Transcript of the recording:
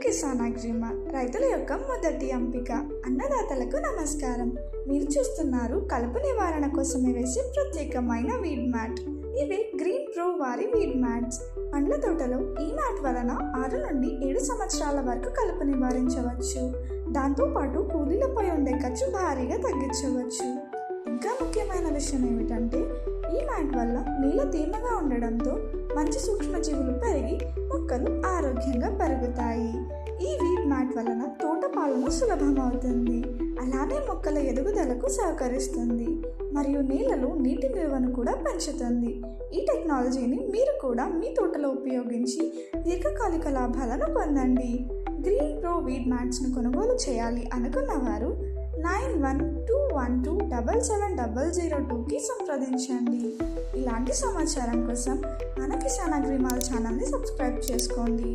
కిసాన్ అగ్రిమా రైతుల యొక్క మొదటి ఎంపిక. అన్నదాతలకు నమస్కారం. మీరు చూస్తున్నారు కలుపు నివారణ కోసమే వేసే ప్రత్యేకమైన వీడ్ మ్యాట్. ఇవి గ్రీన్ ప్రో వారి వీడ్ మ్యాట్స్. పండ్ల తోటలో ఈ మ్యాట్ వలన 6 నుండి 7 సంవత్సరాల వరకు కలుపు నివారించవచ్చు. దాంతోపాటు కూలీలపై ఉండే ఖర్చు భారీగా తగ్గించవచ్చు. ఇంకా ముఖ్యమైన విషయం ఏమిటంటే ఈ మ్యాట్ వల్ల నీళ్ళ తేమగా ఉండడంతో మంచి సూక్ష్మజీవులు పెరిగి మొక్కలు ఆరోగ్యంగా పెరుగుతాయి. ఈ వీడ్ మ్యాట్ వలన తోట పాలన సులభమవుతుంది. అలానే మొక్కల ఎదుగుదలకు సహకరిస్తుంది మరియు నీళ్ళలో నీటి నిల్వను కూడా పెంచుతుంది. ఈ టెక్నాలజీని మీరు కూడా మీ తోటలో ఉపయోగించి దీర్ఘకాలిక లాభాలను పొందండి. గ్రీన్ ప్రో వీడ్ మ్యాట్స్ను కొనుగోలు చేయాలి అనుకున్నవారు 9121277002కి సంప్రదించండి. ఇలాంటి సమాచారం కోసం మన కిసాన్ అగ్రిమాల్ ఛానల్ని సబ్స్క్రైబ్ చేసుకోండి.